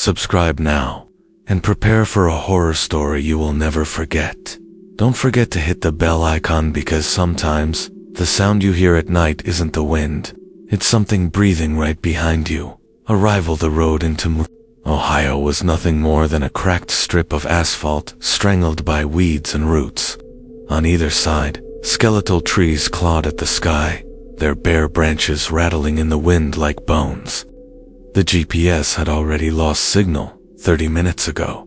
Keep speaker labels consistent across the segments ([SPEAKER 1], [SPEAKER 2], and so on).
[SPEAKER 1] Subscribe now, and prepare for a horror story you will never forget. Don't forget to hit the bell icon because sometimes, the sound you hear at night isn't the wind. It's something breathing right behind you. Arrival the road into Ohio was nothing more than a cracked strip of asphalt strangled by weeds and roots. On either side, skeletal trees clawed at the sky, their bare branches rattling in the wind like bones. The GPS had already lost signal 30 minutes ago.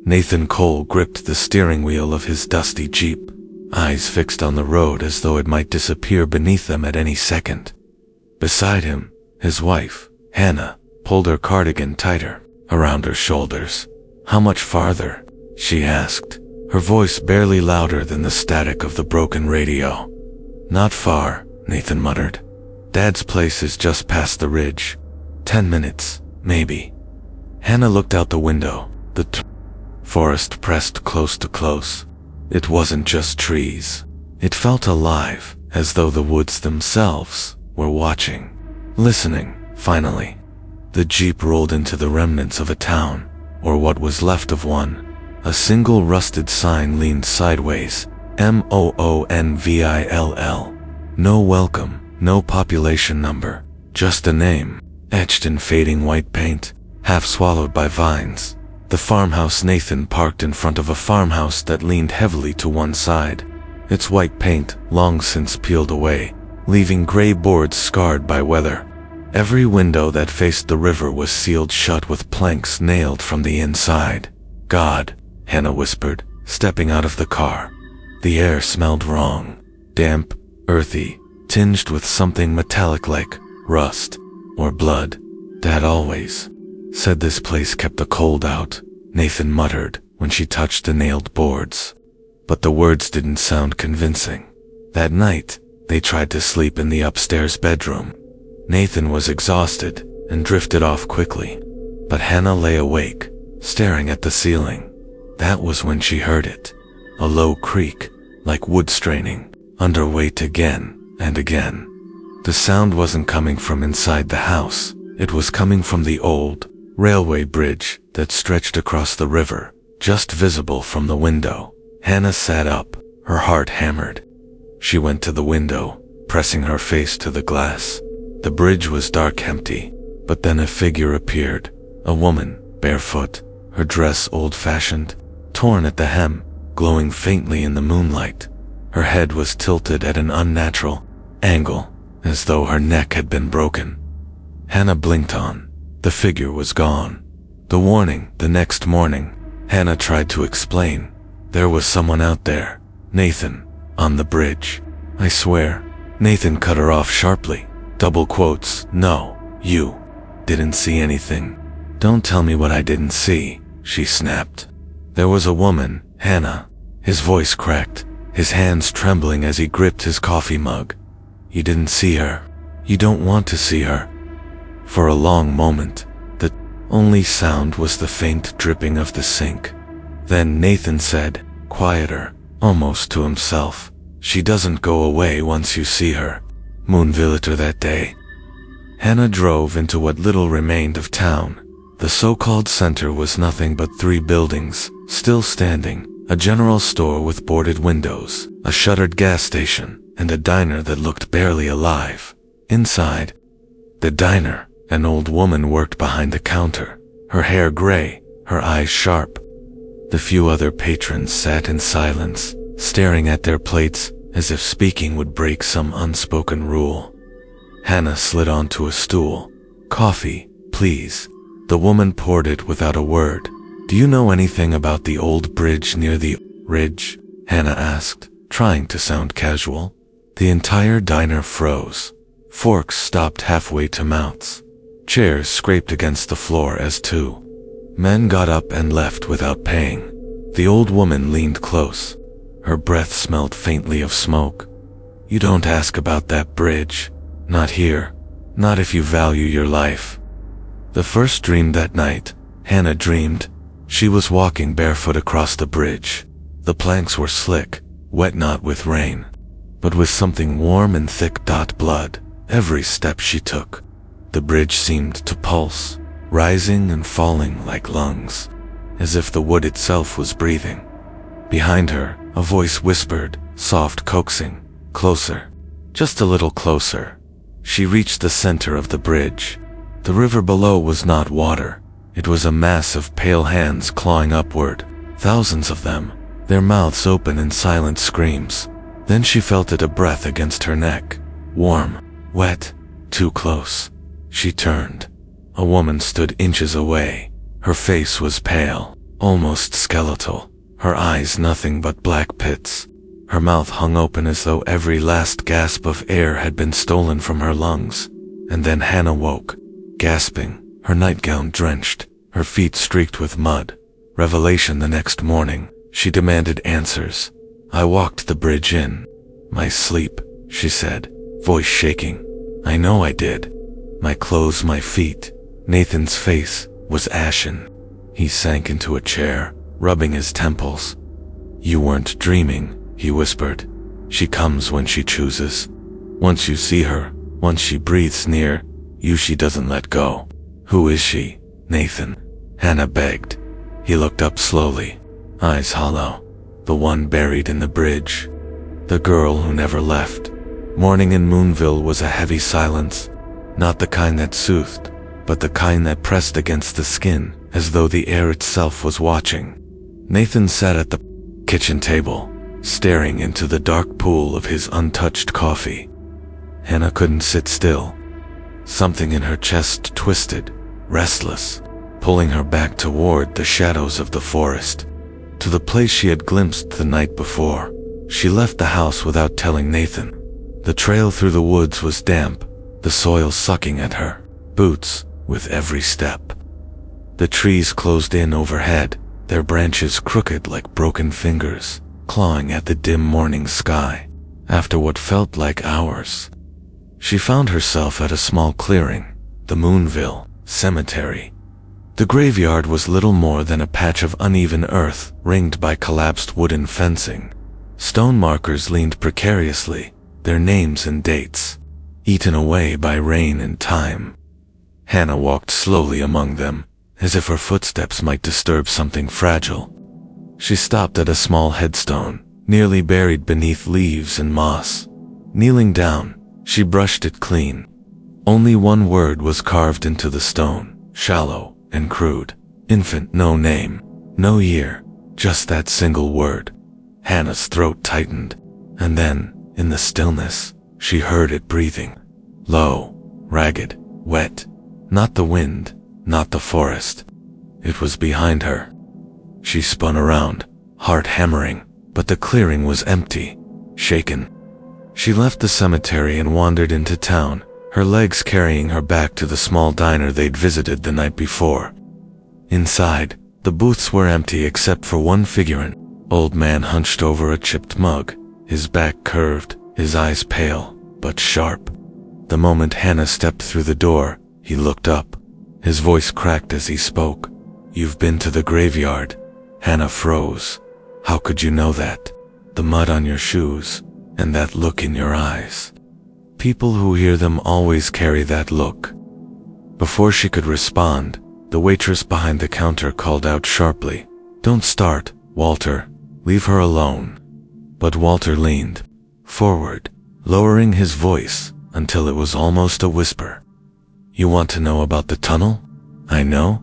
[SPEAKER 1] Nathan Cole gripped the steering wheel of his dusty Jeep, eyes fixed on the road as though it might disappear beneath them at any second. Beside him, his wife, Hannah, pulled her cardigan tighter around her shoulders. "How much farther?" she asked, her voice barely louder than the static of the broken radio. "Not far," Nathan muttered. "Dad's place is just past the ridge. 10 minutes, maybe." Hannah looked out the window. The forest pressed close to close. It wasn't just trees. It felt alive, as though the woods themselves were watching, listening. Finally, the Jeep rolled into the remnants of a town, or what was left of one. A single rusted sign leaned sideways, Moonville. No welcome, no population number, just a name, etched in fading white paint, half swallowed by vines. The farmhouse Nathan parked in front of a farmhouse that leaned heavily to one side, its white paint long since peeled away, leaving gray boards scarred by weather. Every window that faced the river was sealed shut with planks nailed from the inside. "God," Hannah whispered, stepping out of the car. The air smelled wrong, damp, earthy, tinged with something metallic like rust or blood. "Dad always said this place kept the cold out," Nathan muttered when she touched the nailed boards. But the words didn't sound convincing. That night, they tried to sleep in the upstairs bedroom. Nathan was exhausted and drifted off quickly, but Hannah lay awake, staring at the ceiling. That was when she heard it. A low creak, like wood straining, underweight again and again. The sound wasn't coming from inside the house. It was coming from the old railway bridge that stretched across the river, just visible from the window. Hannah sat up, her heart hammered. She went to the window, pressing her face to the glass. The bridge was dark empty, but then a figure appeared, a woman, barefoot, her dress old-fashioned, torn at the hem, glowing faintly in the moonlight. Her head was tilted at an unnatural angle, as though her neck had been broken. Hannah blinked on. The figure was gone. The warning, the next morning, Hannah tried to explain. There was someone out there, Nathan, on the bridge. "I swear." Nathan cut her off sharply. Double quotes, "No, you didn't see anything." "Don't tell me what I didn't see," she snapped. "There was a woman, Hannah." His voice cracked, his hands trembling as he gripped his coffee mug. "You didn't see her. You don't want to see her." For a long moment, the only sound was the faint dripping of the sink. Then Nathan said, quieter, almost to himself, "She doesn't go away once you see her." Moonville that day. Hannah drove into what little remained of town. The so-called center was nothing but 3 buildings, still standing, a general store with boarded windows, a shuttered gas station, and a diner that looked barely alive. Inside the diner, an old woman worked behind the counter, her hair gray, her eyes sharp. The few other patrons sat in silence, staring at their plates, as if speaking would break some unspoken rule. Hannah slid onto a stool. "Coffee, please." The woman poured it without a word. "Do you know anything about the old bridge near the ridge?" Hannah asked, trying to sound casual. The entire diner froze. Forks stopped halfway to mouths. Chairs scraped against the floor as 2 men got up and left without paying. The old woman leaned close. Her breath smelled faintly of smoke. "You don't ask about that bridge. Not here. Not if you value your life." The first dream that night, Hannah dreamed. She was walking barefoot across the bridge. The planks were slick, wet not with rain, but with something warm and thick. Blood. Every step she took. The bridge seemed to pulse. rising and falling like lungs, as if the wood itself was breathing. Behind her, a voice whispered, soft, coaxing, "Closer, just a little closer." She reached the center of the bridge. The river below was not water. It was a mass of pale hands clawing upward, thousands of them, their mouths open in silent screams. Then she felt it, a breath against her neck. Warm, wet, too close. She turned. A woman stood inches away. Her face was pale, almost skeletal. Her eyes nothing but black pits. Her mouth hung open as though every last gasp of air had been stolen from her lungs. And then Hannah woke, gasping, her nightgown drenched, her feet streaked with mud. Revelation the next morning. She demanded answers. "I walked the bridge in my sleep," she said, voice shaking. "I know I did. My clothes, my feet." Nathan's face was ashen. He sank into a chair, rubbing his temples. "You weren't dreaming," he whispered. "She comes when she chooses. Once you see her, once she breathes near you, she doesn't let go." "Who is she, Nathan?" Hannah begged. He looked up slowly, eyes hollow. "The one buried in the bridge. The girl who never left." Morning in Moonville was a heavy silence, not the kind that soothed, but the kind that pressed against the skin, as though the air itself was watching. Nathan sat at the kitchen table, staring into the dark pool of his untouched coffee. Hannah couldn't sit still. Something in her chest twisted, restless, pulling her back toward the shadows of the forest, to the place she had glimpsed the night before. She left the house without telling Nathan. The trail through the woods was damp, the soil sucking at her boots with every step. The trees closed in overhead, their branches crooked like broken fingers, clawing at the dim morning sky. After what felt like hours, she found herself at a small clearing, the Moonville Cemetery. The graveyard was little more than a patch of uneven earth ringed by collapsed wooden fencing. Stone markers leaned precariously, their names and dates, eaten away by rain and time. Hannah walked slowly among them, as if her footsteps might disturb something fragile. She stopped at a small headstone, nearly buried beneath leaves and moss. Kneeling down, she brushed it clean. Only one word was carved into the stone, shallow and crude. Infant, no name, no year, just that single word. Hannah's throat tightened, and then, in the stillness, she heard it breathing. Low, ragged, wet. Not the wind, not the forest. It was behind her. She spun around, heart hammering, but the clearing was empty, shaken. She left the cemetery and wandered into town, her legs carrying her back to the small diner they'd visited the night before. Inside, the booths were empty except for one figurine, old man hunched over a chipped mug, his back curved, his eyes pale, but sharp. The moment Hannah stepped through the door, he looked up. His voice cracked as he spoke. "You've been to the graveyard." Hannah froze. "How could you know that? The mud on your shoes, and that look in your eyes." People who hear them always carry that look. Before she could respond, the waitress behind the counter called out sharply, "Don't start, Walter. Leave her alone." But Walter leaned forward, lowering his voice until it was almost a whisper. "You want to know about the tunnel? I know."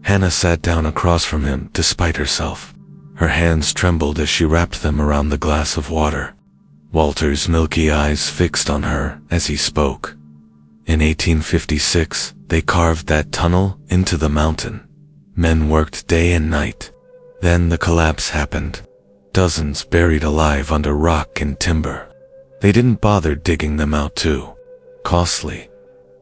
[SPEAKER 1] Hannah sat down across from him despite herself. Her hands trembled as she wrapped them around the glass of water. Walter's milky eyes fixed on her as he spoke. In 1856, they carved that tunnel into the mountain. Men worked day and night. Then the collapse happened. Dozens buried alive under rock and timber. They didn't bother digging them out too costly.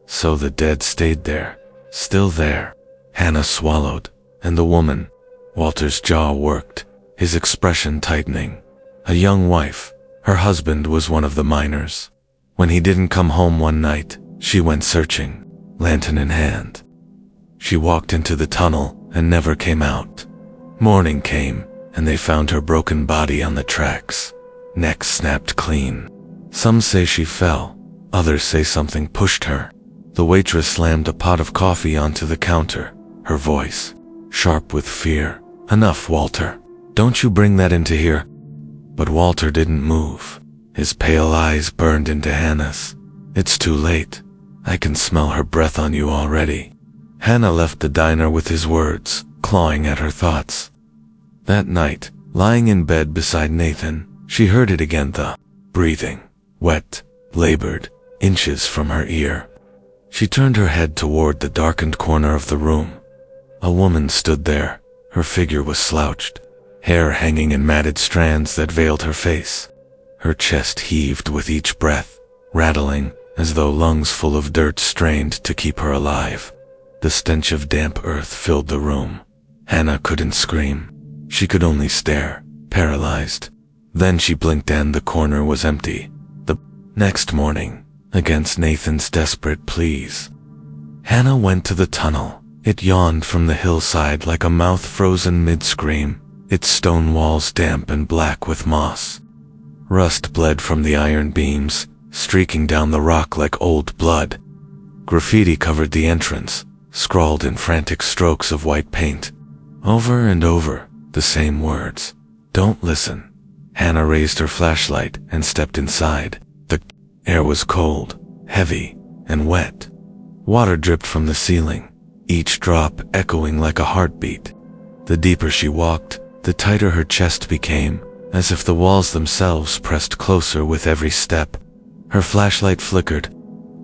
[SPEAKER 1] So the dead stayed there, still there. Hannah swallowed, and the woman, Walter's jaw worked, his expression tightening. A young wife, her husband was one of the miners. When he didn't come home one night, she went searching, lantern in hand. She walked into the tunnel and never came out. Morning came, and they found her broken body on the tracks, neck snapped clean. Some say she fell, others say something pushed her. The waitress slammed a pot of coffee onto the counter, her voice sharp with fear. "Enough, Walter. Don't you bring that into here." But Walter didn't move. His pale eyes burned into Hannah's. "It's too late. I can smell her breath on you already." Hannah left the diner with his words, clawing at her thoughts. That night, lying in bed beside Nathan, she heard it again, the breathing, wet, labored, inches from her ear. She turned her head toward the darkened corner of the room. A woman stood there. Her figure was slouched, hair hanging in matted strands that veiled her face. Her chest heaved with each breath, rattling as though lungs full of dirt strained to keep her alive. The stench of damp earth filled the room. Hannah couldn't scream. She could only stare, paralyzed. Then she blinked and the corner was empty. The next morning, against Nathan's desperate pleas, Hannah went to the tunnel. It yawned from the hillside like a mouth frozen mid-scream, its stone walls damp and black with moss. Rust bled from the iron beams, streaking down the rock like old blood. Graffiti covered the entrance, scrawled in frantic strokes of white paint. Over and over, the same words. "Don't listen." Hannah raised her flashlight and stepped inside. The air was cold, heavy, and wet. Water dripped from the ceiling, each drop echoing like a heartbeat. The deeper she walked, the tighter her chest became, as if the walls themselves pressed closer with every step. Her flashlight flickered,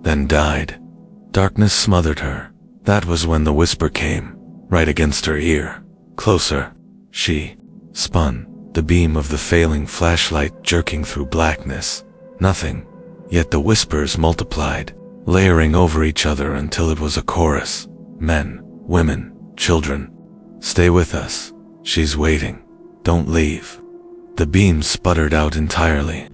[SPEAKER 1] then died. Darkness smothered her. That was when the whisper came, right against her ear. Closer. She spun, the beam of the failing flashlight jerking through blackness. Nothing. Yet the whispers multiplied, layering over each other until it was a chorus. Men, women, children. "Stay with us. She's waiting. Don't leave." The beam sputtered out entirely.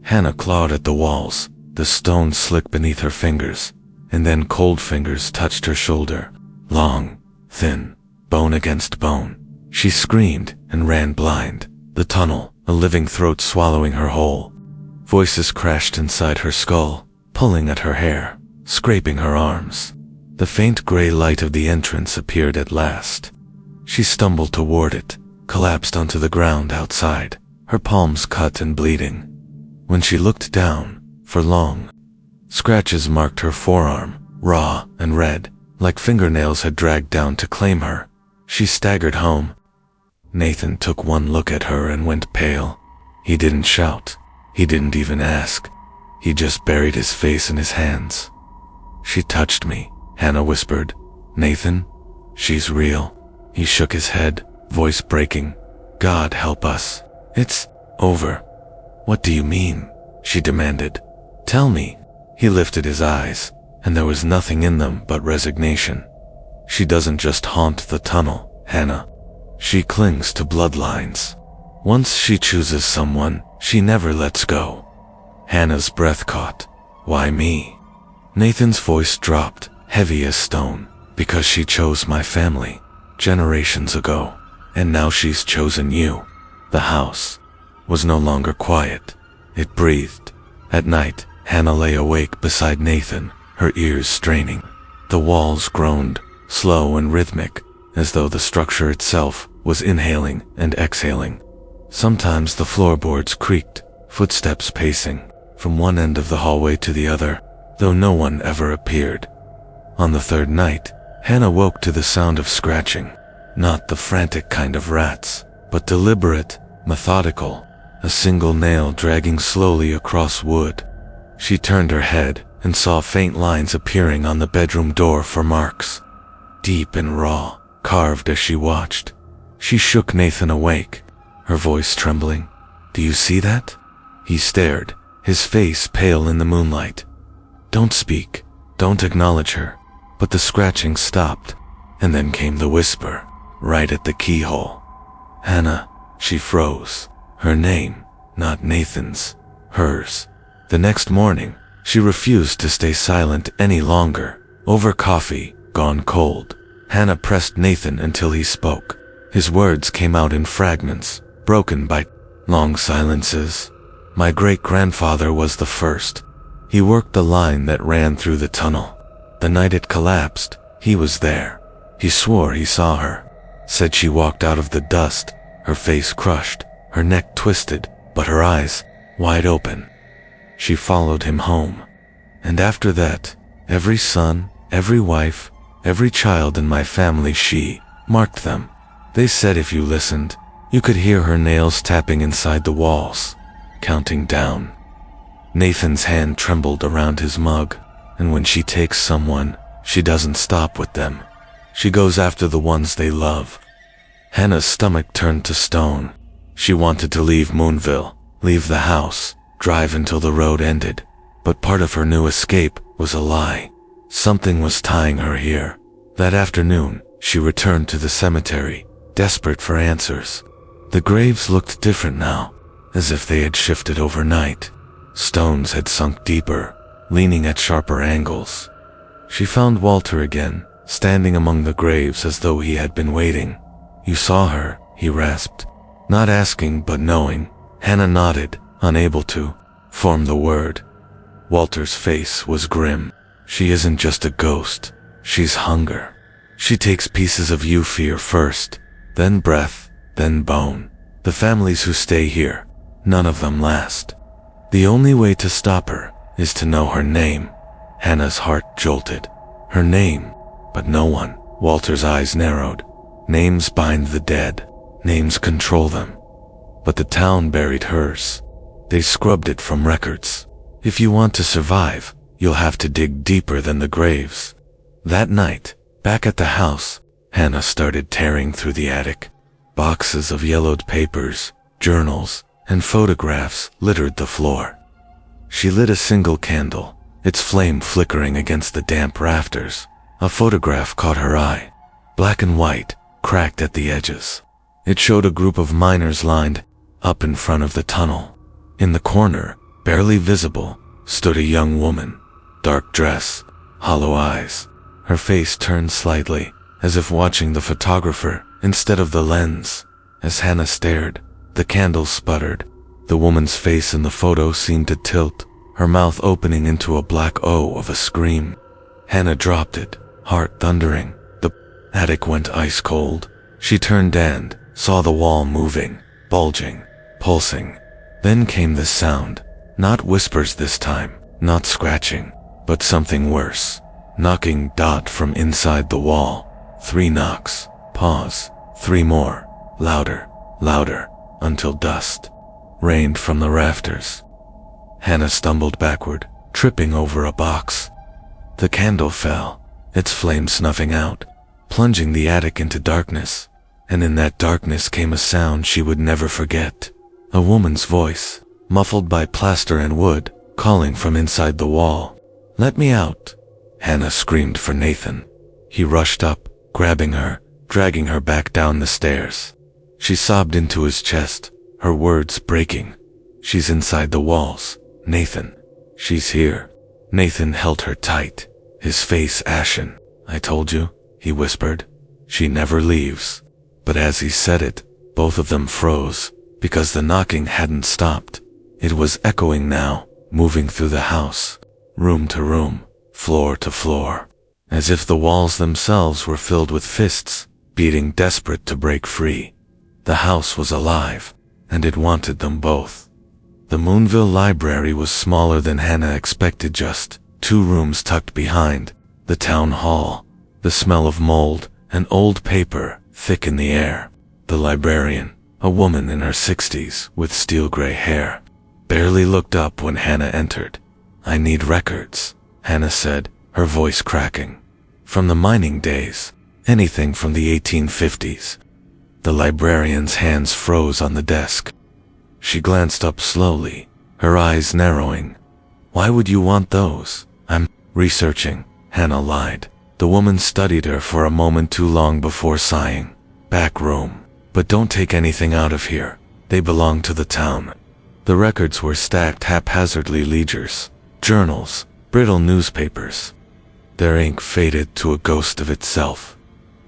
[SPEAKER 1] Hannah clawed at the walls, the stone slick beneath her fingers, and then cold fingers touched her shoulder. Long, thin, bone against bone. She screamed and ran blind. The tunnel, a living throat swallowing her whole. Voices crashed inside her skull, pulling at her hair, scraping her arms. The faint gray light of the entrance appeared at last. She stumbled toward it, collapsed onto the ground outside, her palms cut and bleeding. When she looked down, for long, scratches marked her forearm, raw and red, like fingernails had dragged down to claim her. She staggered home. Nathan took one look at her and went pale. He didn't shout. He didn't even ask. He just buried his face in his hands. "She touched me," Hannah whispered. "Nathan, she's real." He shook his head, voice breaking. "God help us. It's over." "What do you mean?" she demanded. "Tell me." He lifted his eyes, and there was nothing in them but resignation. "She doesn't just haunt the tunnel, Hannah. She clings to bloodlines. Once she chooses someone, she never lets go." Hannah's breath caught. "Why me?" Nathan's voice dropped, heavy as stone. "Because she chose my family, generations ago, and now she's chosen you." The house was no longer quiet. It breathed. At night, Hannah lay awake beside Nathan, her ears straining. The walls groaned, slow and rhythmic, as though the structure itself was inhaling and exhaling. Sometimes the floorboards creaked, footsteps pacing, from one end of the hallway to the other, though no one ever appeared. On the third night, Hannah woke to the sound of scratching, not the frantic kind of rats, but deliberate, methodical, a single nail dragging slowly across wood. She turned her head and saw faint lines appearing on the bedroom door for marks, deep and raw, carved as she watched. She shook Nathan awake, her voice trembling. "Do you see that?" He stared, his face pale in the moonlight. "Don't speak, don't acknowledge her." But the scratching stopped, and then came the whisper, right at the keyhole. "Hannah." She froze. Her name, not Nathan's, hers. The next morning, she refused to stay silent any longer. Over coffee, gone cold, Hannah pressed Nathan until he spoke. His words came out in fragments, broken by long silences. "My great-grandfather was the first. He worked the line that ran through the tunnel. The night it collapsed, he was there. He swore he saw her. Said she walked out of the dust, her face crushed, her neck twisted, but her eyes wide open. She followed him home. And after that, every son, every wife, every child in my family, she marked them. They said if you listened, you could hear her nails tapping inside the walls, counting down. Nathan's hand trembled around his mug, and when she takes someone, she doesn't stop with them. She goes after the ones they love. Hannah's stomach turned to stone. She wanted to leave Moonville, leave the house, drive until the road ended. But part of her new escape was a lie. Something was tying her here. That afternoon, she returned to the cemetery, desperate for answers. The graves looked different now, as if they had shifted overnight. Stones had sunk deeper, leaning at sharper angles. She found Walter again, standing among the graves as though he had been waiting. "You saw her," he rasped. Not asking but knowing, Hannah nodded, unable to form the word. Walter's face was grim. "She isn't just a ghost, she's hunger. She takes pieces of you, fear first, then breath, then bone. The families who stay here, none of them last. The only way to stop her is to know her name." Hannah's heart jolted. Her name, but no one. Walter's eyes narrowed. Names bind the dead. Names control them. But the town buried hers. They scrubbed it from records. If you want to survive, you'll have to dig deeper than the graves. That night, back at the house, Hannah started tearing through the attic. Boxes of yellowed papers, journals, and photographs littered the floor. She lit a single candle, its flame flickering against the damp rafters. A photograph caught her eye, black and white, cracked at the edges. It showed a group of miners lined up in front of the tunnel. In the corner, barely visible, stood a young woman, dark dress, hollow eyes. Her face turned slightly, as if watching the photographer instead of the lens. As Hannah stared, the candle sputtered. The woman's face in the photo seemed to tilt, her mouth opening into a black O of a scream. Hannah dropped it, heart thundering. The attic went ice cold. She turned and saw the wall moving, bulging, pulsing. Then came this sound. Not whispers this time, not scratching, but something worse. Knocking dot from inside the wall. 3 knocks, pause, 3 more, louder, louder, until dust rained from the rafters. Hannah stumbled backward, tripping over a box. The candle fell, its flame snuffing out, plunging the attic into darkness. And in that darkness came a sound she would never forget. A woman's voice, muffled by plaster and wood, calling from inside the wall. "Let me out!" Hannah screamed for Nathan. He rushed up, grabbing her, dragging her back down the stairs. She sobbed into his chest, her words breaking. "She's inside the walls, Nathan. She's here." Nathan held her tight, his face ashen. "I told you," he whispered. "She never leaves." But as he said it, both of them froze, because the knocking hadn't stopped. It was echoing now, moving through the house, room to room, floor to floor, as if the walls themselves were filled with fists, beating desperate to break free. The house was alive, and it wanted them both. The Moonville library was smaller than Hannah expected, just 2 rooms tucked behind. The town hall, the smell of mold and old paper thick in the air. The librarian, a woman in her 60s with steel-gray hair, barely looked up when Hannah entered. "I need records," Hannah said, her voice cracking. "From the mining days, anything from the 1850s. The librarian's hands froze on the desk. She glanced up slowly, her eyes narrowing. "Why would you want those?" "I'm researching," Hannah lied. The woman studied her for a moment too long before sighing. "Back room. But don't take anything out of here. They belong to the town." The records were stacked haphazardly, ledgers, journals, brittle newspapers. Their ink faded to a ghost of itself.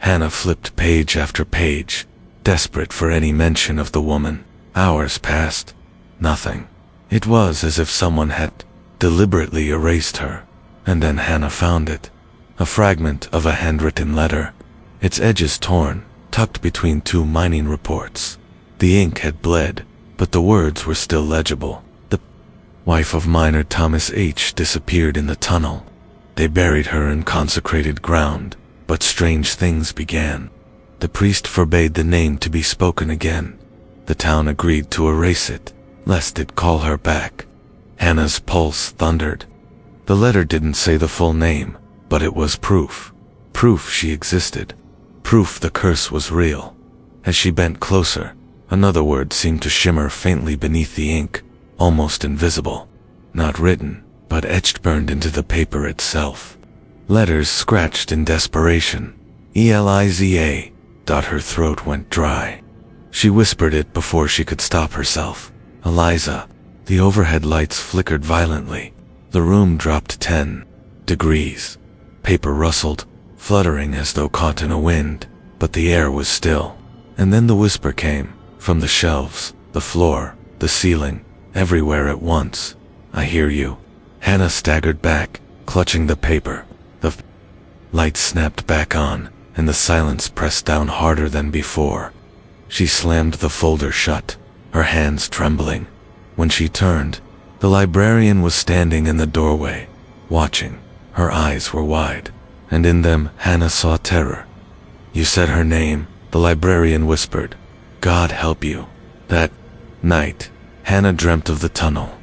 [SPEAKER 1] Hannah flipped page after page, desperate for any mention of the woman. Hours passed. Nothing. It was as if someone had deliberately erased her. And then Hannah found it. a fragment of a handwritten letter, its edges torn, tucked between two mining reports. The ink had bled, but the words were still legible. The wife of miner Thomas H. disappeared in the tunnel. They buried her in consecrated ground, but strange things began. The priest forbade the name to be spoken again. The town agreed to erase it, lest it call her back. Hannah's pulse thundered. The letter didn't say the full name, but it was proof. Proof she existed. Proof the curse was real. As she bent closer, another word seemed to shimmer faintly beneath the ink, almost invisible. Not written, but etched burned into the paper itself. Letters scratched in desperation. Eliza. Her throat went dry. She whispered it before she could stop herself. Eliza. The overhead lights flickered violently. The room dropped 10 degrees. Paper rustled, fluttering as though caught in a wind, but the air was still. And then the whisper came, from the shelves, the floor, the ceiling, everywhere at once. I hear you. Hannah staggered back, clutching the paper. The lights snapped back on, and the silence pressed down harder than before. She slammed the folder shut, her hands trembling. When she turned, the librarian was standing in the doorway, watching. Her eyes were wide, and in them Hannah saw terror. You said her name, the librarian whispered. God help you. That night, Hannah dreamt of the tunnel.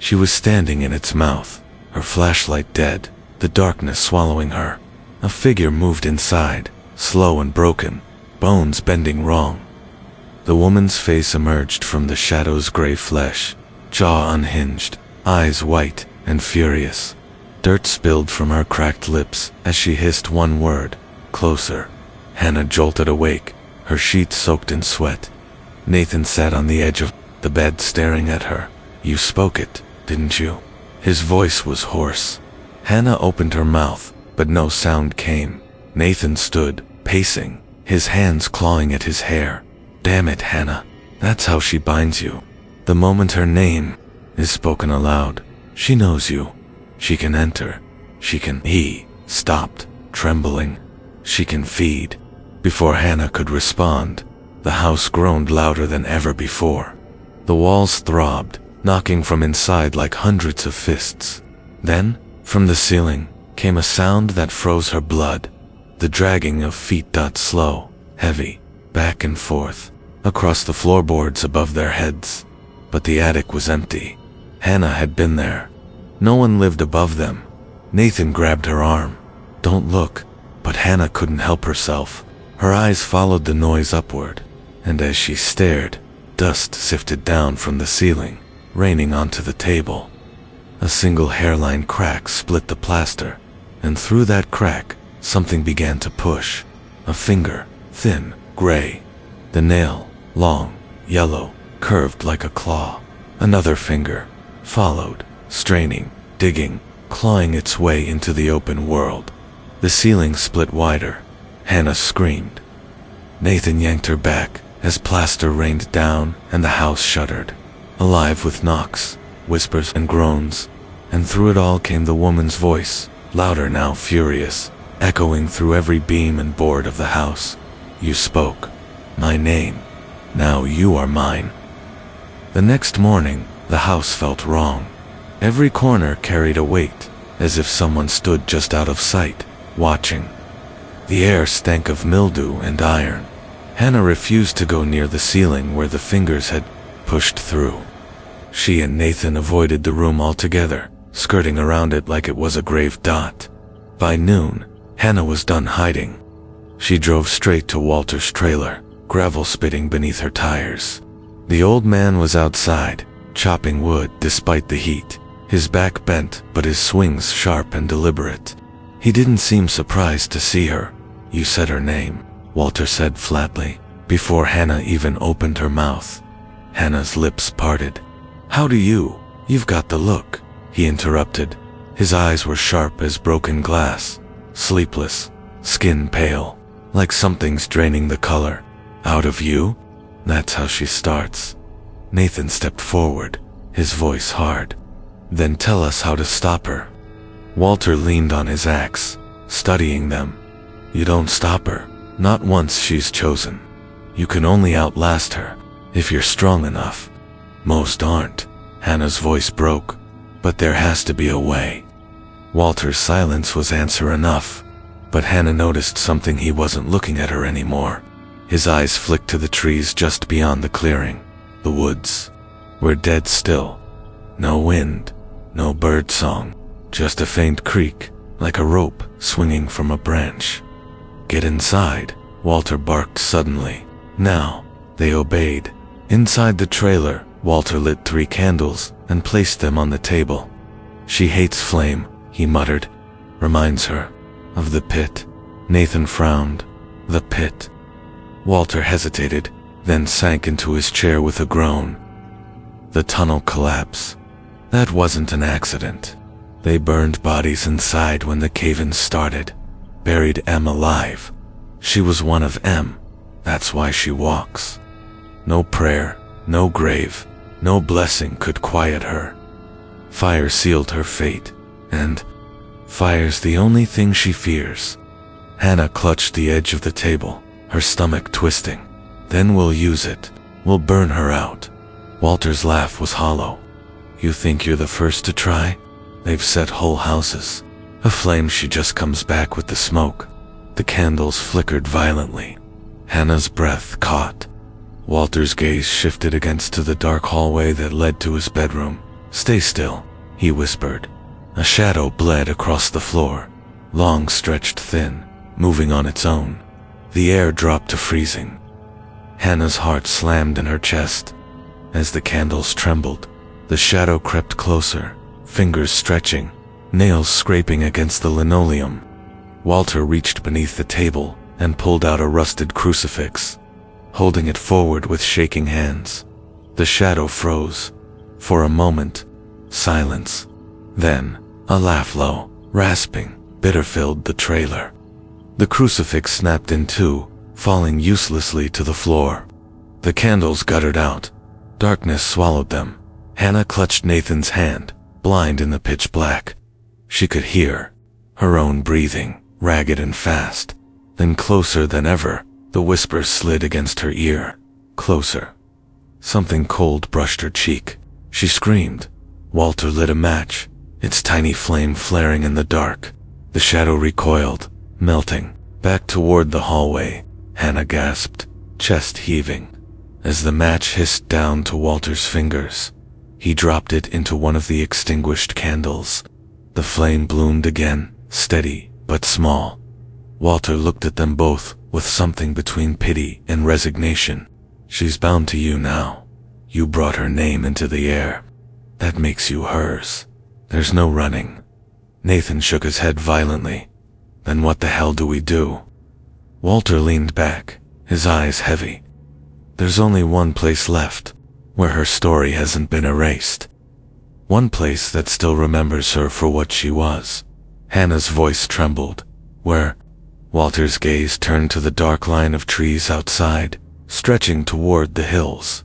[SPEAKER 1] She was standing in its mouth, her flashlight dead, the darkness swallowing her. A figure moved inside, slow and broken, bones bending wrong. The woman's face emerged from the shadow's gray flesh, jaw unhinged, eyes white and furious. Dirt spilled from her cracked lips as she hissed one word, closer. Hannah jolted awake, her sheets soaked in sweat. Nathan sat on the edge of the bed staring at her. You spoke it, didn't you? His voice was hoarse. Hannah opened her mouth, but no sound came. Nathan stood, pacing, his hands clawing at his hair. Damn it, Hannah. That's how she binds you. The moment her name is spoken aloud, she knows you. She can enter. She can... He stopped, trembling. She can feed. Before Hannah could respond, the house groaned louder than ever before. The walls throbbed, knocking from inside like hundreds of fists. Then, from the ceiling, came a sound that froze her blood. The dragging of feet. Slow, heavy, back and forth, across the floorboards above their heads. But the attic was empty. Hannah had been there. No one lived above them. Nathan grabbed her arm. Don't look. But Hannah couldn't help herself. Her eyes followed the noise upward, and as she stared, dust sifted down from the ceiling, raining onto the table. A single hairline crack split the plaster, and through that crack, something began to push. A finger, thin, gray. The nail, long, yellow, curved like a claw. Another finger followed, straining, digging, clawing its way into the open world. The ceiling split wider. Hannah screamed. Nathan yanked her back as plaster rained down and the house shuddered, alive with knocks, whispers and groans, and through it all came the woman's voice, louder now, furious, echoing through every beam and board of the house. You spoke my name. Now you are mine. The next morning, the house felt wrong. Every corner carried a weight, as if someone stood just out of sight, watching. The air stank of mildew and iron. Hannah refused to go near the ceiling where the fingers had pushed through. She and Nathan avoided the room altogether, skirting around it like it was a grave dot. By noon, Hannah was done hiding. She drove straight to Walter's trailer, gravel spitting beneath her tires. The old man was outside, chopping wood despite the heat, his back bent but his swings sharp and deliberate. He didn't seem surprised to see her. You said her name, Walter said flatly, before Hannah even opened her mouth. Hannah's lips parted. How do you? You've got the look, he interrupted. His eyes were sharp as broken glass, sleepless, skin pale, like something's draining the color out of you. That's how she starts. Nathan stepped forward, his voice hard. Then tell us how to stop her. Walter leaned on his axe, studying them. You don't stop her, not once she's chosen. You can only outlast her, if you're strong enough. Most aren't. Hannah's voice broke, but there has to be a way. Walter's silence was answer enough, but Hannah noticed something. He wasn't looking at her anymore. His eyes flicked to the trees just beyond the clearing. The woods were dead still. No wind, no bird song, just a faint creak, like a rope swinging from a branch. Get inside, Walter barked suddenly. Now, they obeyed. Inside the trailer, Walter lit 3 candles and placed them on the table. She hates flame, he muttered. Reminds her of the pit. Nathan frowned. The pit. Walter hesitated, then sank into his chair with a groan. The tunnel collapse. That wasn't an accident. They burned bodies inside when the cave-in started. Buried M alive. She was one of M. That's why she walks. No prayer, no grave, no blessing could quiet her. Fire sealed her fate, and fire's the only thing she fears. Hannah clutched the edge of the table, her stomach twisting. Then we'll use it. We'll burn her out. Walter's laugh was hollow. You think you're the first to try? They've set whole houses. Aflame, she just comes back with the smoke. The candles flickered violently. Hannah's breath caught. Walter's gaze shifted against to the dark hallway that led to his bedroom. Stay still, he whispered. A shadow bled across the floor, long stretched thin, moving on its own. The air dropped to freezing. Hannah's heart slammed in her chest. As the candles trembled, the shadow crept closer, fingers stretching, nails scraping against the linoleum. Walter reached beneath the table and pulled out a rusted crucifix, holding it forward with shaking hands. The shadow froze. For a moment, silence. Then, a laugh low, rasping, bitter filled the trailer. The crucifix snapped in two, falling uselessly to the floor. The candles guttered out. Darkness swallowed them. Hannah clutched Nathan's hand, blind in the pitch black. She could hear her own breathing, ragged and fast. Then closer than ever, the whisper slid against her ear. Closer. Something cold brushed her cheek. She screamed. Walter lit a match, its tiny flame flaring in the dark. The shadow recoiled, melting, back toward the hallway. Hannah gasped, chest heaving. As the match hissed down to Walter's fingers, he dropped it into one of the extinguished candles. The flame bloomed again, steady but small. Walter looked at them both with something between pity and resignation. She's bound to you now. You brought her name into the air. That makes you hers. There's no running. Nathan shook his head violently. Then what the hell do we do? Walter leaned back, his eyes heavy. There's only one place left, where her story hasn't been erased. One place that still remembers her for what she was. Hannah's voice trembled. Where? Walter's gaze turned to the dark line of trees outside, stretching toward the hills.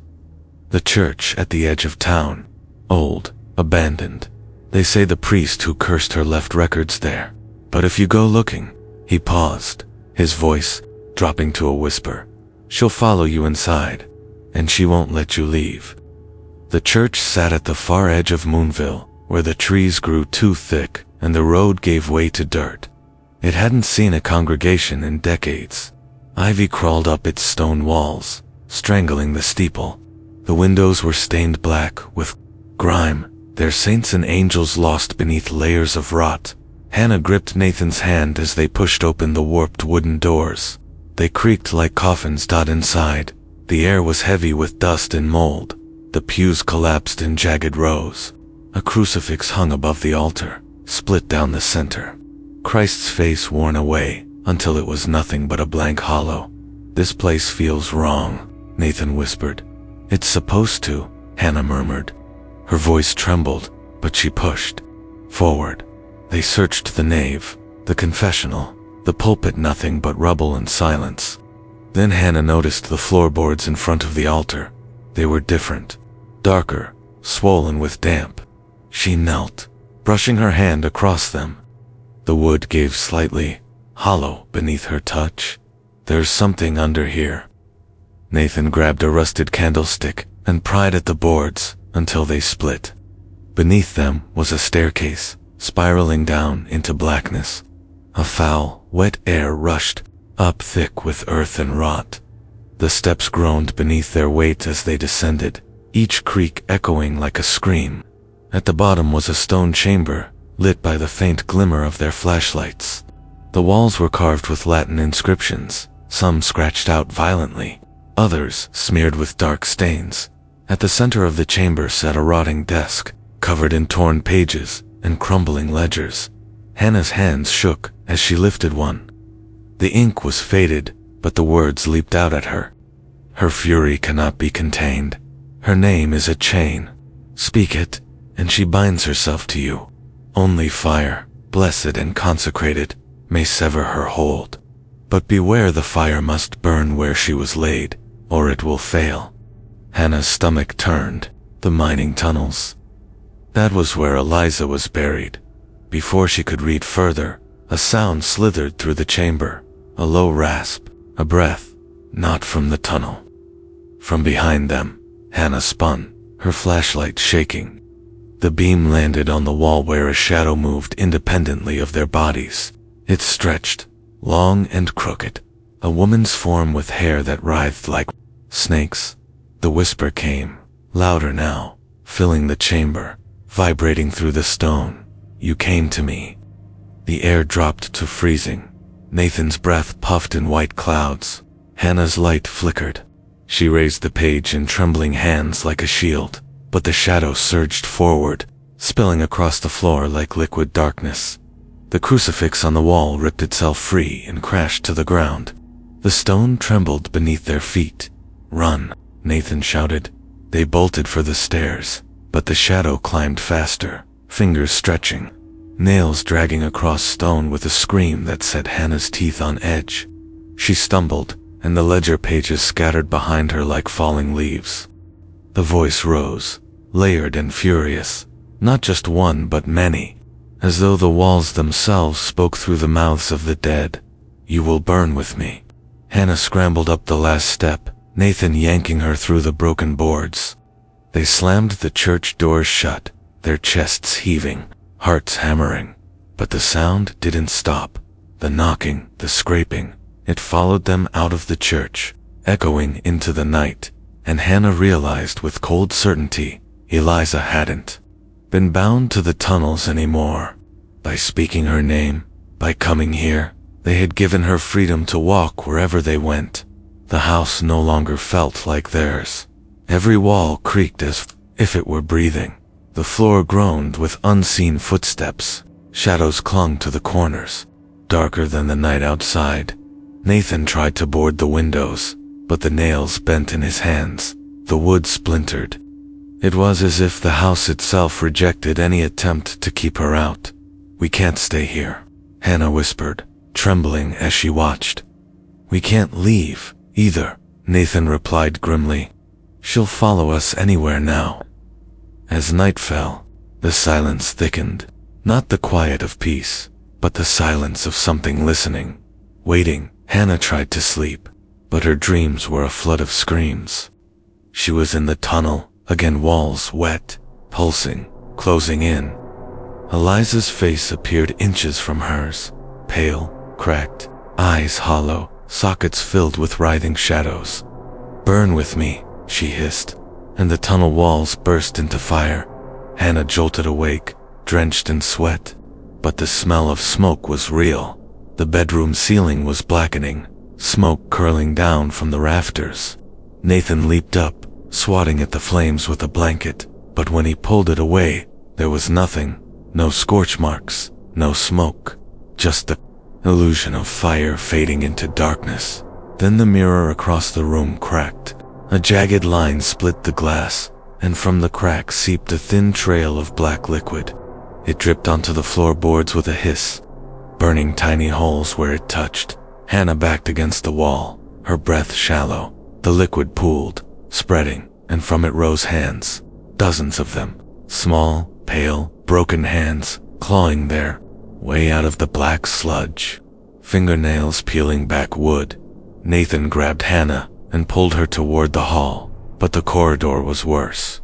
[SPEAKER 1] The church at the edge of town. Old, abandoned. They say the priest who cursed her left records there. But if you go looking, he paused, his voice dropping to a whisper. She'll follow you inside, and she won't let you leave. The church sat at the far edge of Moonville, where the trees grew too thick and the road gave way to dirt. It hadn't seen a congregation in decades. Ivy crawled up its stone walls, strangling the steeple. The windows were stained black with grime, their saints and angels lost beneath layers of rot. Hannah gripped Nathan's hand as they pushed open the warped wooden doors. They creaked like coffins. Inside, the air was heavy with dust and mold. The pews collapsed in jagged rows. A crucifix hung above the altar, split down the center. Christ's face worn away, until it was nothing but a blank hollow. This place feels wrong, Nathan whispered. It's supposed to, Hannah murmured. Her voice trembled, but she pushed forward. They searched the nave, the confessional, the pulpit, nothing but rubble and silence. Then Hannah noticed the floorboards in front of the altar. They were different, darker, swollen with damp. She knelt, brushing her hand across them. The wood gave slightly, hollow beneath her touch. There's something under here. Nathan grabbed a rusted candlestick and pried at the boards until they split. Beneath them was a staircase, spiraling down into blackness. A foul, wet air rushed up thick with earth and rot. The steps groaned beneath their weight as they descended, each creak echoing like a scream. At the bottom was a stone chamber, lit by the faint glimmer of their flashlights. The walls were carved with Latin inscriptions, some scratched out violently, others smeared with dark stains. At the center of the chamber sat a rotting desk, covered in torn pages and crumbling ledgers. Hannah's hands shook as she lifted one. The ink was faded, but the words leaped out at her. Her fury cannot be contained. Her name is a chain. Speak it, and she binds herself to you. Only fire, blessed and consecrated, may sever her hold. But beware, the fire must burn where she was laid, or it will fail. Hannah's stomach turned. The mining tunnels. That was where Eliza was buried. Before she could read further, a sound slithered through the chamber, a low rasp, a breath, not from the tunnel. From behind them, Hannah spun, her flashlight shaking. The beam landed on the wall where a shadow moved independently of their bodies. It stretched, long and crooked, a woman's form with hair that writhed like snakes. The whisper came, louder now, filling the chamber, vibrating through the stone. You came to me. The air dropped to freezing. Nathan's breath puffed in white clouds. Hannah's light flickered. She raised the page in trembling hands like a shield, but the shadow surged forward, spilling across the floor like liquid darkness. The crucifix on the wall ripped itself free and crashed to the ground. The stone trembled beneath their feet. Run, Nathan shouted. They bolted for the stairs, but the shadow climbed faster, fingers stretching, nails dragging across stone with a scream that set Hannah's teeth on edge. She stumbled, and the ledger pages scattered behind her like falling leaves. The voice rose, layered and furious, not just one but many, as though the walls themselves spoke through the mouths of the dead. You will burn with me. Hannah scrambled up the last step, Nathan yanking her through the broken boards. They slammed the church doors shut, their chests heaving, hearts hammering. But the sound didn't stop. The knocking, the scraping, it followed them out of the church, echoing into the night, and Hannah realized with cold certainty Eliza hadn't been bound to the tunnels anymore. By speaking her name, by coming here, they had given her freedom to walk wherever they went. The house no longer felt like theirs. Every wall creaked as if it were breathing. The floor groaned with unseen footsteps. Shadows clung to the corners, darker than the night outside. Nathan tried to board the windows, but the nails bent in his hands. The wood splintered. It was as if the house itself rejected any attempt to keep her out. We can't stay here, Hannah whispered, trembling as she watched. We can't leave, either, Nathan replied grimly. She'll follow us anywhere now. As night fell, the silence thickened, not the quiet of peace, but the silence of something listening, waiting. Hannah tried to sleep, but her dreams were a flood of screams. She was in the tunnel, again, walls wet, pulsing, closing in. Eliza's face appeared inches from hers, pale, cracked, eyes hollow, sockets filled with writhing shadows. Burn with me, she hissed, and the tunnel walls burst into fire. Hannah jolted awake, drenched in sweat, but the smell of smoke was real. The bedroom ceiling was blackening, smoke curling down from the rafters. Nathan leaped up, swatting at the flames with a blanket, but when he pulled it away, there was nothing. No scorch marks, no smoke, just the illusion of fire fading into darkness. Then the mirror across the room cracked. A jagged line split the glass, and from the crack seeped a thin trail of black liquid. It dripped onto the floorboards with a hiss, burning tiny holes where it touched. Hannah backed against the wall, her breath shallow. The liquid pooled, spreading, and from it rose hands, dozens of them, small, pale, broken hands, clawing there. way out of the black sludge. Fingernails peeling back wood. Nathan grabbed Hannah and pulled her toward the hall, but the corridor was worse.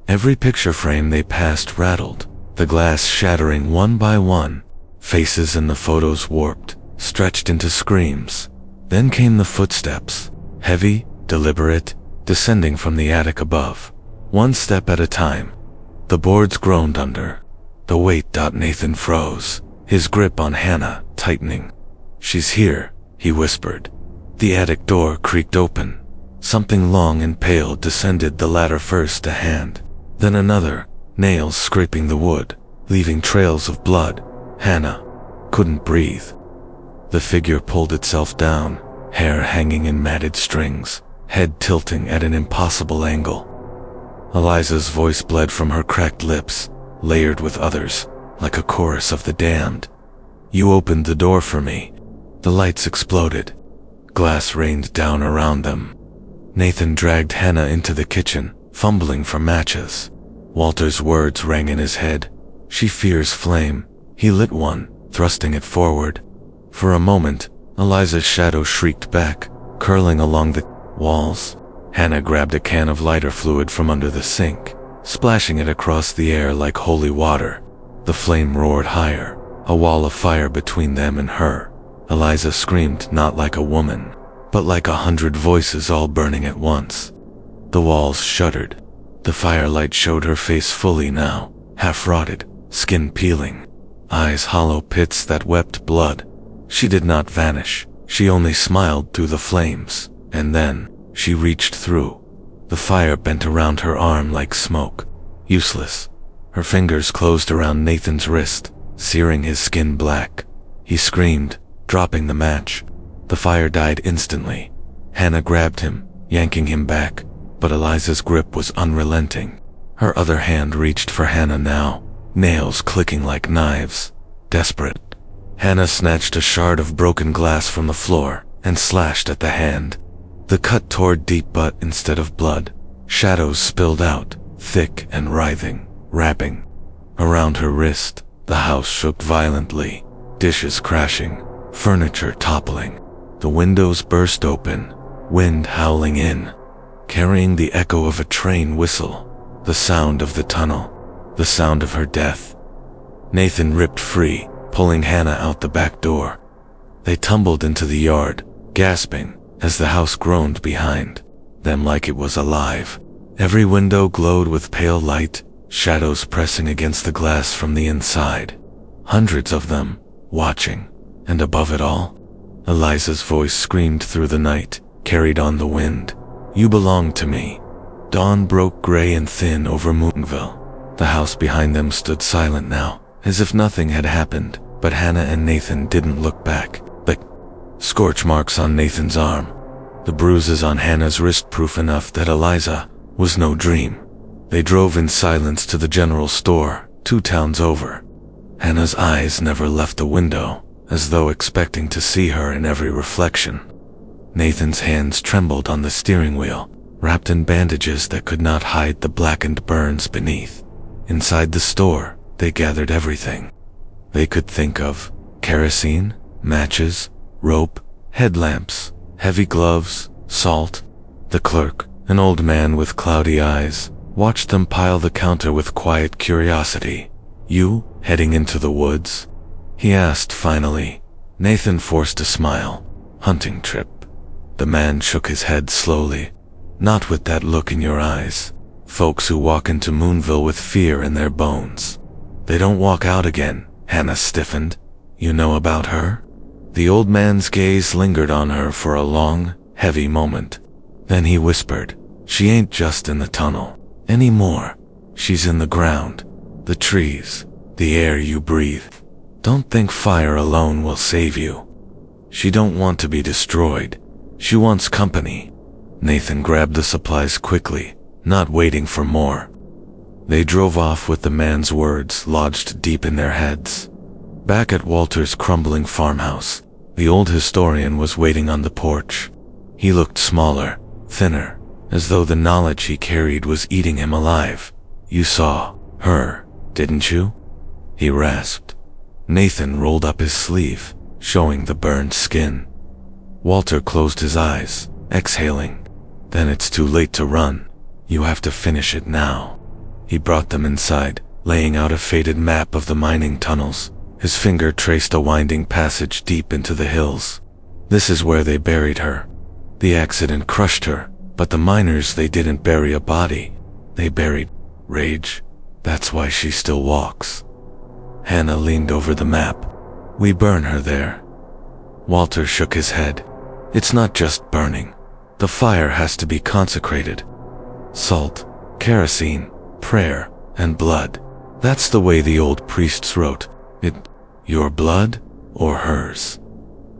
[SPEAKER 1] Every picture frame they passed rattled, the glass shattering one by one. Faces in the photos warped, stretched into screams. Then came the footsteps, heavy, deliberate, descending from the attic above, one step at a time. The boards groaned under the weight. Nathan froze, his grip on Hannah tightening. "She's here," he whispered. The attic door creaked open. Something long and pale descended the ladder, first a hand, then another, nails scraping the wood, leaving trails of blood. Hannah couldn't breathe. The figure pulled itself down, hair hanging in matted strings, head tilting at an impossible angle. Eliza's voice bled from her cracked lips, layered with others, like a chorus of the damned. "You opened the door for me." The lights exploded. Glass rained down around them. Nathan dragged Hannah into the kitchen, fumbling for matches. Walter's words rang in his head. "She fears flame." He lit one, thrusting it forward. For a moment, Eliza's shadow shrieked back, curling along the walls. Hannah grabbed a can of lighter fluid from under the sink, splashing it across the air like holy water. The flame roared higher, a wall of fire between them and her. Eliza screamed, not like a woman, but like 100 voices all burning at once. The walls shuddered. The firelight showed her face fully now, half rotted, skin peeling, eyes hollow pits that wept blood. She did not vanish, she only smiled through the flames, and then she reached through. The fire bent around her arm like smoke. Useless. Her fingers closed around Nathan's wrist, searing his skin black. He screamed, dropping the match. The fire died instantly. Hannah grabbed him, yanking him back, but Eliza's grip was unrelenting. Her other hand reached for Hannah now, nails clicking like knives. Desperate, Hannah snatched a shard of broken glass from the floor and slashed at the hand. The cut tore deep, but instead of blood, shadows spilled out, thick and writhing, wrapping around her wrist. The house shook violently, dishes crashing, furniture toppling. The windows burst open, wind howling in, carrying the echo of a train whistle, the sound of the tunnel, the sound of her death. Nathan ripped free, pulling Hannah out the back door. They tumbled into the yard, gasping, as the house groaned behind them like it was alive. Every window glowed with pale light, shadows pressing against the glass from the inside. Hundreds of them, watching, and above it all, Eliza's voice screamed through the night, carried on the wind. "You belong to me." Dawn broke gray and thin over Moonville. The house behind them stood silent now, as if nothing had happened, but Hannah and Nathan didn't look back. The scorch marks on Nathan's arm, the bruises on Hannah's wrist, proof enough that Eliza was no dream. They drove in silence to the general store, 2 towns over. Hannah's eyes never left the window, as though expecting to see her in every reflection. Nathan's hands trembled on the steering wheel, wrapped in bandages that could not hide the blackened burns beneath. Inside the store, they gathered everything they could think of: kerosene, matches, rope, headlamps, heavy gloves, salt. The clerk, an old man with cloudy eyes, watched them pile the counter with quiet curiosity. "You, heading into the woods?" he asked finally. Nathan forced a smile. "Hunting trip." The man shook his head slowly. "Not with that look in your eyes. Folks who walk into Moonville with fear in their bones, they don't walk out again." Hannah stiffened. "You know about her?" The old man's gaze lingered on her for a long, heavy moment. Then he whispered, "She ain't just in the tunnel anymore. She's in the ground, the trees, the air you breathe. Don't think fire alone will save you. She don't want to be destroyed. She wants company." Nathan grabbed the supplies quickly, not waiting for more. They drove off with the man's words lodged deep in their heads. Back at Walter's crumbling farmhouse, the old historian was waiting on the porch. He looked smaller, thinner, as though the knowledge he carried was eating him alive. "You saw her, didn't you?" he rasped. Nathan rolled up his sleeve, showing the burned skin. Walter closed his eyes, exhaling. Then it's too late to run. You have to finish it now. He brought them inside, laying out a faded map of the mining tunnels. His finger traced a winding passage deep into the hills. This is where they buried her. The accident crushed her, but the miners, they didn't bury a body. They buried rage. That's why she still walks. Hannah leaned over the map. We burn her there. Walter shook his head. It's not just burning. The fire has to be consecrated. Salt, kerosene, prayer, and blood. That's the way the old priests wrote it. Your blood or hers?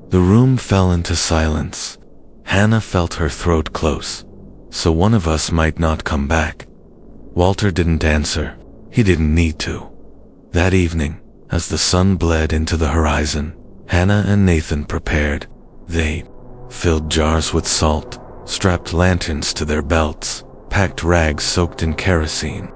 [SPEAKER 1] The room fell into silence. Hannah felt her throat close. So one of us might not come back. Walter didn't answer. He didn't need to. That evening, as the sun bled into the horizon, Hannah and Nathan prepared. They filled jars with salt, strapped lanterns to their belts, packed rags soaked in kerosene.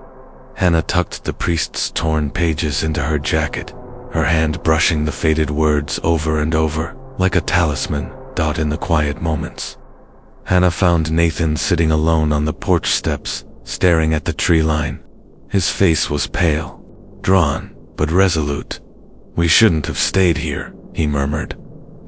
[SPEAKER 1] Hannah tucked the priest's torn pages into her jacket, her hand brushing the faded words over and over, like a talisman, in the quiet moments. Hannah found Nathan sitting alone on the porch steps, staring at the tree line. His face was pale, drawn, but resolute. We shouldn't have stayed here, he murmured.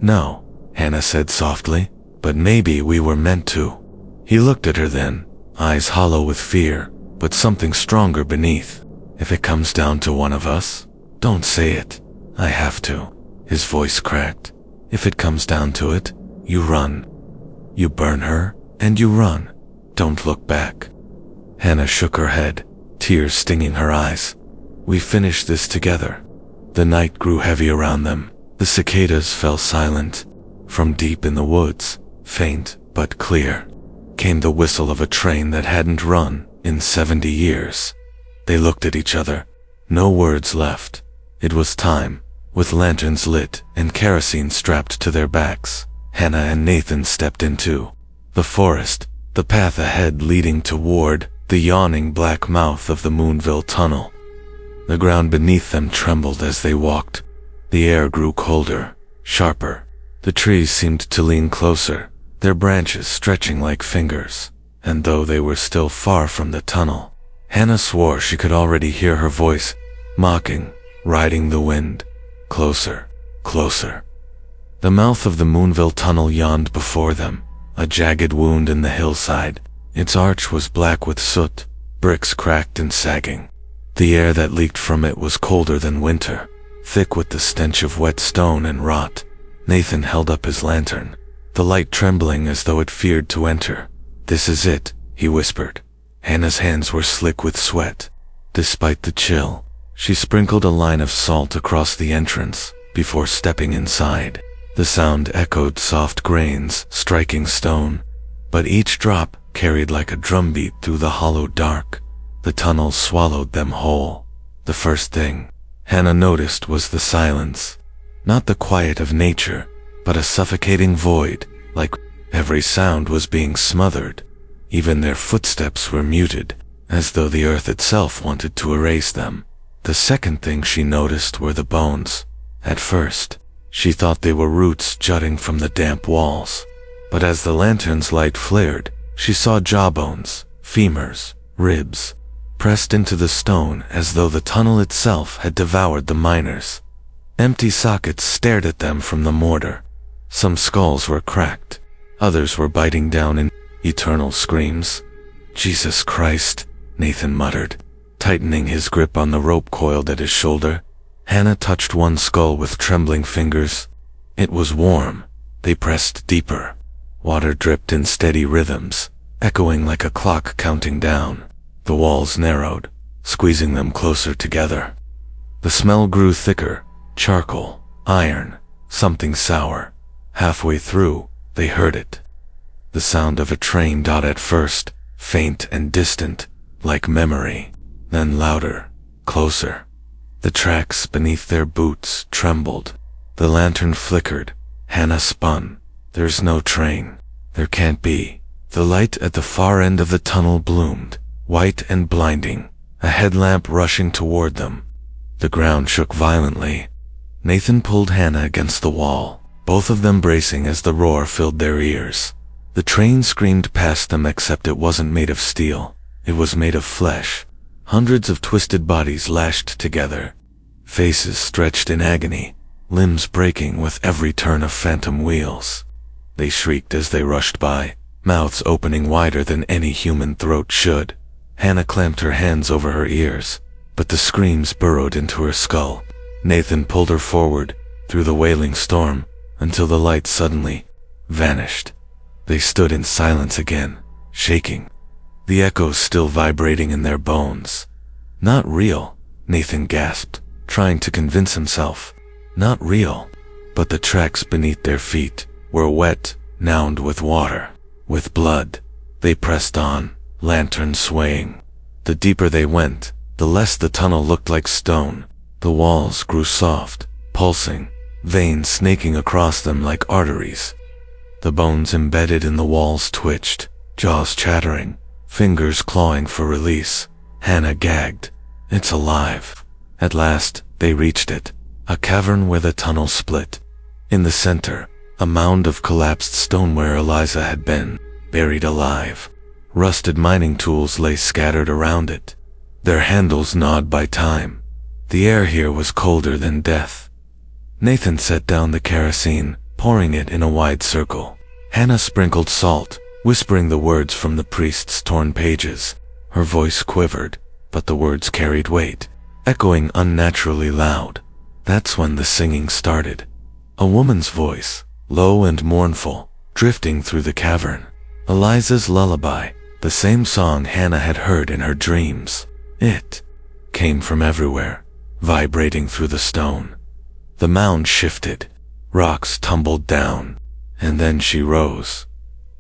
[SPEAKER 1] No, Hannah said softly, but maybe we were meant to. He looked at her then, eyes hollow with fear, but something stronger beneath. If it comes down to one of us, don't say it. I have to. His voice cracked. If it comes down to it, you run. You burn her, and you run. Don't look back. Hannah shook her head, tears stinging her eyes. We finish this together. The night grew heavy around them. The cicadas fell silent. From deep in the woods, faint but clear, came the whistle of a train that hadn't run in 70 years. They looked at each other. No words left. It was time. With lanterns lit and kerosene strapped to their backs, Hannah and Nathan stepped into the forest, the path ahead leading toward the yawning black mouth of the Moonville tunnel. The ground beneath them trembled as they walked. The air grew colder, sharper. The trees seemed to lean closer, their branches stretching like fingers. And though they were still far from the tunnel, Hannah swore she could already hear her voice, mocking, riding the wind. Closer, closer. The mouth of the Moonville tunnel yawned before them, a jagged wound in the hillside. Its arch was black with soot, bricks cracked and sagging. The air that leaked from it was colder than winter, thick with the stench of wet stone and rot. Nathan held up his lantern, the light trembling as though it feared to enter. This is it, he whispered. Hannah's hands were slick with sweat. Despite the chill, she sprinkled a line of salt across the entrance before stepping inside. The sound echoed soft grains striking stone, but each drop carried like a drumbeat through the hollow dark. The tunnel swallowed them whole. The first thing Hannah noticed was the silence. Not the quiet of nature, but a suffocating void, like every sound was being smothered. Even their footsteps were muted, as though the earth itself wanted to erase them. The second thing she noticed were the bones. At first, she thought they were roots jutting from the damp walls. But as the lantern's light flared, she saw jawbones, femurs, ribs, pressed into the stone as though the tunnel itself had devoured the miners. Empty sockets stared at them from the mortar. Some skulls were cracked. Others were biting down in eternal screams. Jesus Christ, Nathan muttered, tightening his grip on the rope coiled at his shoulder. Hannah touched one skull with trembling fingers. It was warm. They pressed deeper. Water dripped in steady rhythms, echoing like a clock counting down. The walls narrowed, squeezing them closer together. The smell grew thicker, charcoal, iron, something sour. Halfway through, they heard it. The sound of a train. At first, faint and distant, like memory. Then louder, closer. The tracks beneath their boots trembled. The lantern flickered. Hannah spun. There's no train. There can't be. The light at the far end of the tunnel bloomed, white and blinding, a headlamp rushing toward them. The ground shook violently. Nathan pulled Hannah against the wall, both of them bracing as the roar filled their ears. The train screamed past them, except it wasn't made of steel. It was made of flesh. Hundreds of twisted bodies lashed together, faces stretched in agony, limbs breaking with every turn of phantom wheels. They shrieked as they rushed by, mouths opening wider than any human throat should. Hannah clamped her hands over her ears, but the screams burrowed into her skull. Nathan pulled her forward, through the wailing storm, until the light suddenly vanished. They stood in silence again, shaking, the echoes still vibrating in their bones. "Not real," Nathan gasped, trying to convince himself. "Not real." But the tracks beneath their feet were wet, nowned with water, with blood. They pressed on, lanterns swaying. The deeper they went, the less the tunnel looked like stone. The walls grew soft, pulsing, veins snaking across them like arteries. The bones embedded in the walls twitched, jaws chattering, fingers clawing for release. Hannah gagged. "It's alive." At last, they reached it, a cavern where the tunnel split. In the center, a mound of collapsed stone where Eliza had been, buried alive. Rusted mining tools lay scattered around it, their handles gnawed by time. The air here was colder than death. Nathan set down the kerosene, pouring it in a wide circle. Hannah sprinkled salt, whispering the words from the priest's torn pages. Her voice quivered, but the words carried weight, echoing unnaturally loud. That's when the singing started. A woman's voice, low and mournful, drifting through the cavern. Eliza's lullaby, the same song Hannah had heard in her dreams. It came from everywhere, vibrating through the stone. The mound shifted, rocks tumbled down, and then she rose.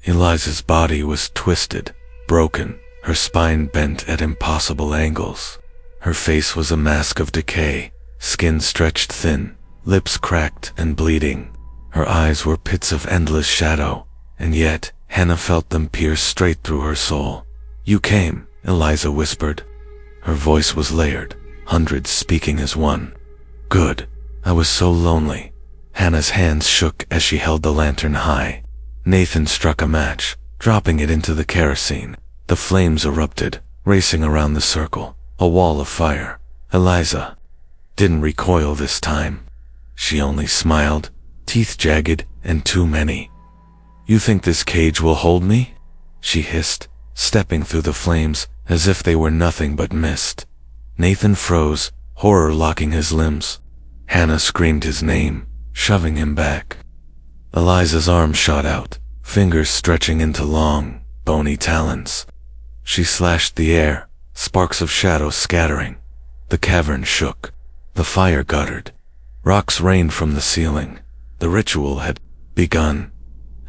[SPEAKER 1] Eliza's body was twisted, broken, her spine bent at impossible angles. Her face was a mask of decay, skin stretched thin, lips cracked and bleeding. Her eyes were pits of endless shadow, and yet Hannah felt them pierce straight through her soul. "You came," Eliza whispered. Her voice was layered, hundreds speaking as one. "Good. I was so lonely." Hannah's hands shook as she held the lantern high. Nathan struck a match, dropping it into the kerosene. The flames erupted, racing around the circle, a wall of fire. Eliza didn't recoil this time. She only smiled, teeth jagged and too many. "You think this cage will hold me?" she hissed, stepping through the flames as if they were nothing but mist. Nathan froze, horror locking his limbs. Hannah screamed his name, shoving him back. Eliza's arm shot out, fingers stretching into long, bony talons. She slashed the air, sparks of shadow scattering. The cavern shook. The fire guttered. Rocks rained from the ceiling. The ritual had begun,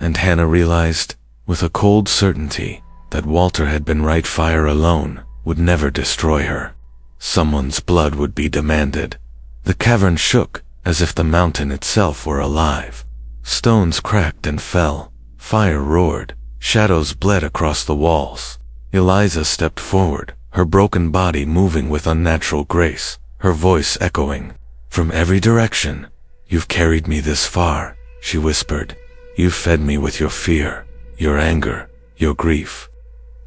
[SPEAKER 1] and Hannah realized, with a cold certainty, that Walter had been right. Fire alone would never destroy her. Someone's blood would be demanded. The cavern shook, as if the mountain itself were alive. Stones cracked and fell. Fire roared. Shadows bled across the walls. Eliza stepped forward, her broken body moving with unnatural grace, her voice echoing from every direction. "You've carried me this far," she whispered. "You've fed me with your fear, your anger, your grief.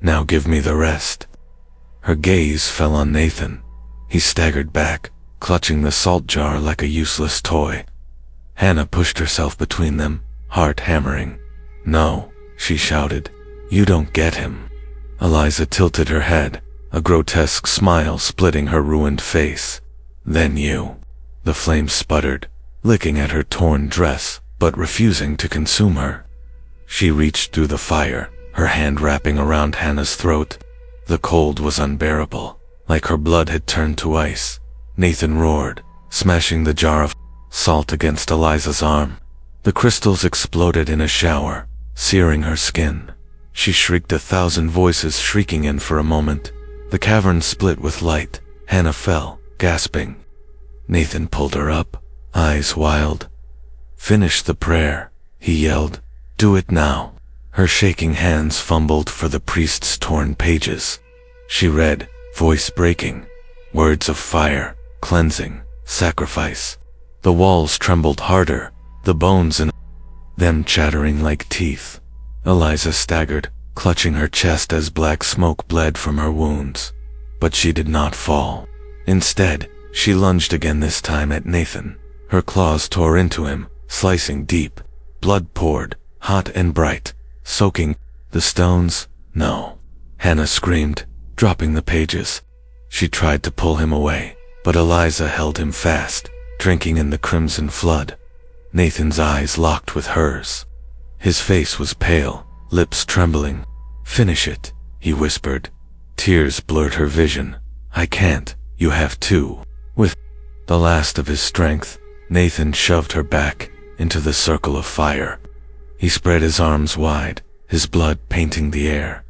[SPEAKER 1] Now give me the rest." Her gaze fell on Nathan. He staggered back, clutching the salt jar like a useless toy. Hannah pushed herself between them, heart hammering. "No," she shouted. "You don't get him." Eliza tilted her head, a grotesque smile splitting her ruined face. "Then you." The flames sputtered, licking at her torn dress, but refusing to consume her. She reached through the fire, her hand wrapping around Hannah's throat. The cold was unbearable, like her blood had turned to ice. Nathan roared, smashing the jar of salt against Eliza's arm. The crystals exploded in a shower, searing her skin. She shrieked, 1,000 voices shrieking in for a moment. The cavern split with light. Hannah fell, gasping. Nathan pulled her up, eyes wild. "Finish the prayer," he yelled. "Do it now." Her shaking hands fumbled for the priest's torn pages. She read, voice breaking, words of fire, cleansing, sacrifice. The walls trembled harder, the bones in them chattering like teeth. Eliza staggered, clutching her chest as black smoke bled from her wounds. But she did not fall. Instead, she lunged again, this time at Nathan. Her claws tore into him, slicing deep. Blood poured, hot and bright, soaking the stones. No. Hannah screamed, dropping the pages. She tried to pull him away, but Eliza held him fast, drinking in the crimson flood. Nathan's eyes locked with hers. His face was pale, lips trembling. "Finish it," he whispered. Tears blurred her vision. "I can't, you have to." With the last of his strength, Nathan shoved her back into the circle of fire. He spread his arms wide, his blood painting the air.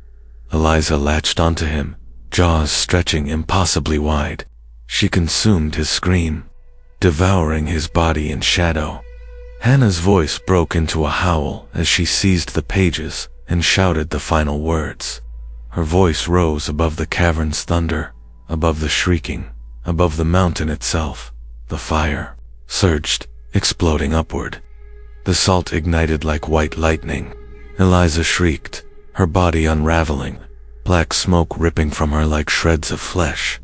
[SPEAKER 1] Eliza latched onto him, jaws stretching impossibly wide. She consumed his scream, devouring his body in shadow. Hannah's voice broke into a howl as she seized the pages and shouted the final words. Her voice rose above the cavern's thunder, above the shrieking, above the mountain itself. The fire surged, exploding upward. The salt ignited like white lightning. Eliza shrieked, her body unraveling, black smoke ripping from her like shreds of flesh.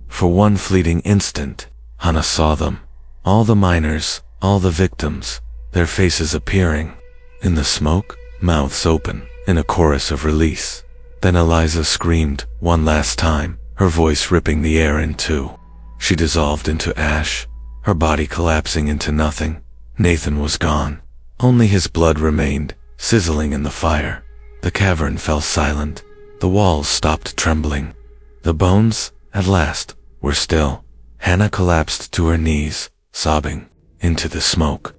[SPEAKER 1] For one fleeting instant, Hannah saw them. All the miners, all the victims, their faces appearing. In the smoke, mouths open, in a chorus of release. Then Eliza screamed, one last time, her voice ripping the air in two. She dissolved into ash, her body collapsing into nothing. Nathan was gone. Only his blood remained, sizzling in the fire. The cavern fell silent. The walls stopped trembling. The bones, at last, were still. Hannah collapsed to her knees, sobbing, into the smoke.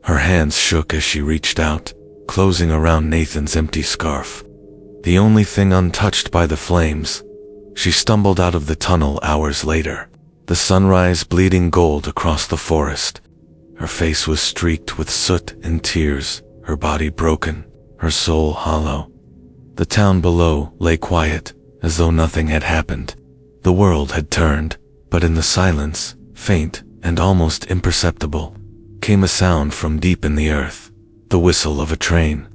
[SPEAKER 1] Her hands shook as she reached out, closing around Nathan's empty scarf. The only thing untouched by the flames. She stumbled out of the tunnel hours later, the sunrise bleeding gold across the forest. Her face was streaked with soot and tears, her body broken, her soul hollow. The town below lay quiet, as though nothing had happened. The world had turned, but in the silence, faint and almost imperceptible, came a sound from deep in the earth, the whistle of a train.